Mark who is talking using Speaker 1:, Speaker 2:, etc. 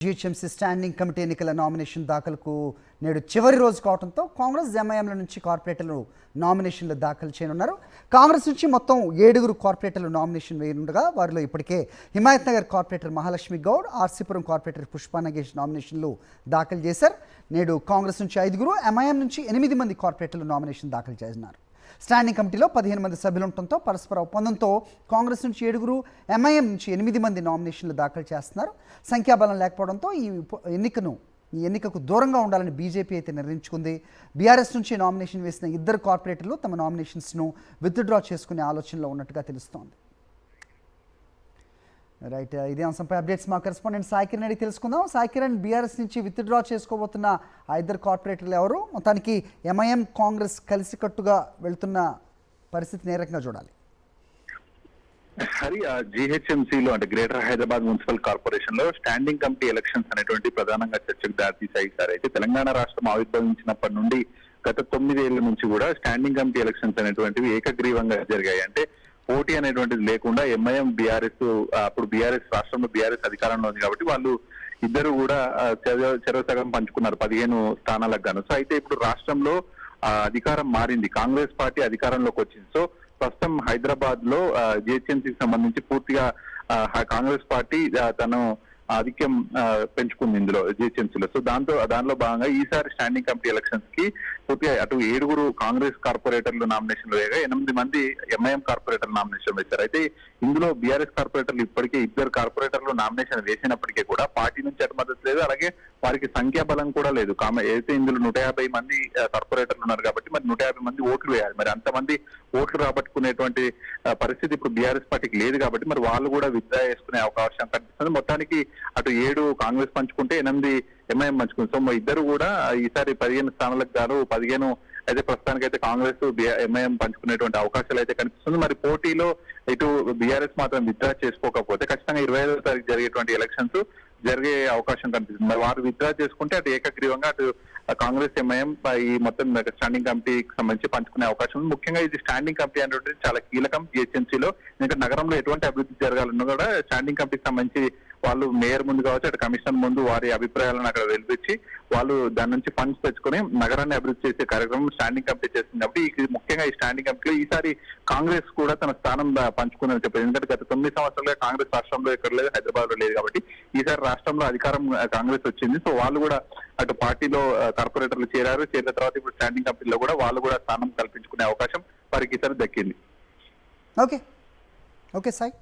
Speaker 1: GHMC standing committee ఎన్నికల nomination దాఖలకు నేడు చివరి రోజు కావడంతో కాంగ్రెస్ ఎంఐఎంల నుంచి కార్పొరేటర్లు నామినేషన్లు దాఖలు చేయనున్నారు. కాంగ్రెస్ నుంచి మొత్తం 7 కార్పొరేటర్లు నామినేషన్ వేయనుండగా వారిలో ఇప్పటికే హిమాయత్ నగర్ కార్పొరేటర్ మహాలక్ష్మి గౌడ్, ఆర్సీపురం కార్పొరేటర్ పుష్పా నగేష్ నామినేషన్లు దాఖలు చేశారు. నేడు కాంగ్రెస్ నుంచి 5, ఎంఐఎం నుంచి 8 మంది కార్పొరేటర్లు నామినేషన్ దాఖలు చేస్తున్నారు. స్టాండింగ్ కమిటీలో 15 మంది సభ్యులు ఉండటంతో పరస్పర ఒప్పందంతో కాంగ్రెస్ నుంచి 7, ఎంఐఎం నుంచి 8 మంది నామినేషన్లు దాఖలు చేస్తున్నారు. సంఖ్యాబలం లేకపోవడంతో ఈ ఎన్నికకు దూరంగా ఉండాలని బీజేపీ అయితే నిర్ణయించుకుంది. బీఆర్ఎస్ నుంచి నామినేషన్ వేసిన 2 కార్పొరేటర్లు తమ నామినేషన్స్ను విత్డ్రా చేసుకునే ఆలోచనలో ఉన్నట్టుగా తెలుస్తోంది. రైట్, ఇదే అంశంపై అప్డేట్స్ మా కరెస్పాండెంట్ సాయి కిరణ్ అడిగి తెలుసుకుందాం. సాయి కిరణ్, బీఆర్ఎస్ నుంచి విత్డ్రా చేసుకోబోతున్న 2 కార్పొరేటర్లు ఎవరు? మొత్తానికి ఎంఐఎం కాంగ్రెస్ కలిసికట్టుగా వెళ్తున్న పరిస్థితిని ఏ రకంగా చూడాలి?
Speaker 2: హరి, జీహెచ్ఎంసీలో అంటే గ్రేటర్ హైదరాబాద్ మున్సిపల్ కార్పొరేషన్ లో స్టాండింగ్ కమిటీ ఎలక్షన్స్ అనేటువంటి ప్రధానంగా చర్చకు దారితీశాయి. సార్, అయితే తెలంగాణ రాష్ట్రం ఆవిర్భవించినప్పటి నుండి గత 9 ఏళ్ల నుంచి కూడా స్టాండింగ్ కమిటీ ఎలక్షన్స్ అనేటువంటివి ఏకగ్రీవంగా జరిగాయి. అంటే పోటీ అనేటువంటిది లేకుండా ఎంఐఎం బీఆర్ఎస్, అప్పుడు బీఆర్ఎస్ రాష్ట్రంలో బీఆర్ఎస్ అధికారంలో ఉంది కాబట్టి వాళ్ళు ఇద్దరు కూడా చెరవ సగం పంచుకున్నారు 15 స్థానాలకు గాను. సో అయితే ఇప్పుడు రాష్ట్రంలో అధికారం మారింది, కాంగ్రెస్ పార్టీ అధికారంలోకి వచ్చింది. సో ప్రస్తుతం హైదరాబాద్ లో జిహెచ్ఎంసీకి సంబంధించి పూర్తిగా కాంగ్రెస్ పార్టీ తను ఆధిక్యం పెంచుకుంది ఇందులో జిహెచ్ఎంసీలో. సో దానిలో భాగంగా ఈసారి స్టాండింగ్ కమిటీ ఎలక్షన్స్ కి పూర్తిగా అటు 7 కాంగ్రెస్ కార్పొరేటర్లు నామినేషన్లు వేయగా 8 మంది ఎంఐఎం కార్పొరేటర్ నామినేషన్ వేశారు. అయితే ఇందులో బీఆర్ఎస్ కార్పొరేటర్లు ఇప్పటికే 2 కార్పొరేటర్లు నామినేషన్ వేసినప్పటికీ కూడా పార్టీ నుంచి అటు మద్దతు లేదు, అలాగే వారికి సంఖ్యాబలం కూడా లేదు. అయితే ఇందులో 150 మంది కార్పొరేటర్లు ఉన్నారు కాబట్టి మరి 150 మంది ఓట్లు వేయాలి. మరి అంతమంది ఓట్లు రాబట్టుకునేటువంటి పరిస్థితి ఇప్పుడు బీఆర్ఎస్ పార్టీకి లేదు కాబట్టి మరి వాళ్ళు కూడా విత్డ్రా చేసుకునే అవకాశం కనిపిస్తుంది. మొత్తానికి అటు 7 కాంగ్రెస్ పంచుకుంటే 8 ఎంఐఎం పంచుకుంది. సో ఇద్దరు కూడా ఈసారి 15 స్థానాలకు గాను 15 అయితే ప్రస్తుతానికి అయితే కాంగ్రెస్ ఎంఐఎం పంచుకునేటువంటి అవకాశాలు అయితే కనిపిస్తుంది. మరి పోటీలో ఇటు బీఆర్ఎస్ మాత్రం విత్డ్రా చేసుకోకపోతే ఖచ్చితంగా 25వ తారీఖు జరిగేటువంటి ఎలక్షన్స్ జరిగే అవకాశం కనిపిస్తుంది. మరి వారు విత్డ్రా చేసుకుంటే అటు ఏకగ్రీవంగా అటు కాంగ్రెస్ ఎంఐఎం ఈ మొత్తం స్టాండింగ్ కమిటీకి సంబంధించి పంచుకునే అవకాశం ఉంది. ముఖ్యంగా ఇది స్టాండింగ్ కమిటీ అనేటువంటి చాలా కీలకం జిహెచ్ఎంసీలో. ఎందుకంటే నగరంలో ఎటువంటి అభివృద్ధి జరగాలన్నా కూడా స్టాండింగ్ కమిటీకి సంబంధించి వాళ్ళు మేయర్ ముందు కావచ్చు, అటు కమిషనర్ ముందు వారి అభిప్రాయాలను అక్కడ వెలిపించి వాళ్ళు దాని నుంచి ఫండ్స్ తెచ్చుకొని నగరాన్ని అభివృద్ధి చేసే కార్యక్రమం స్టాండింగ్ కమిటీ చేస్తుంది. కాబట్టి ముఖ్యంగా ఈ స్టాండింగ్ కమిటీలో ఈసారి కాంగ్రెస్ కూడా తన స్థానం పంచుకుందని చెప్పారు. ఎందుకంటే గత 9 సంవత్సరాలుగా కాంగ్రెస్ రాష్ట్రంలో ఎక్కడ లేదు, హైదరాబాద్ లో లేదు కాబట్టి ఈసారి రాష్ట్రంలో అధికారం కాంగ్రెస్ వచ్చింది. సో వాళ్ళు కూడా అటు పార్టీలో కార్పొరేటర్లు చేరిన తర్వాత ఇప్పుడు స్టాండింగ్ కమిటీలో కూడా వాళ్ళు కూడా స్థానం కల్పించుకునే అవకాశం వారికి ఈసారి దక్కింది.
Speaker 1: ఓకే సాయి.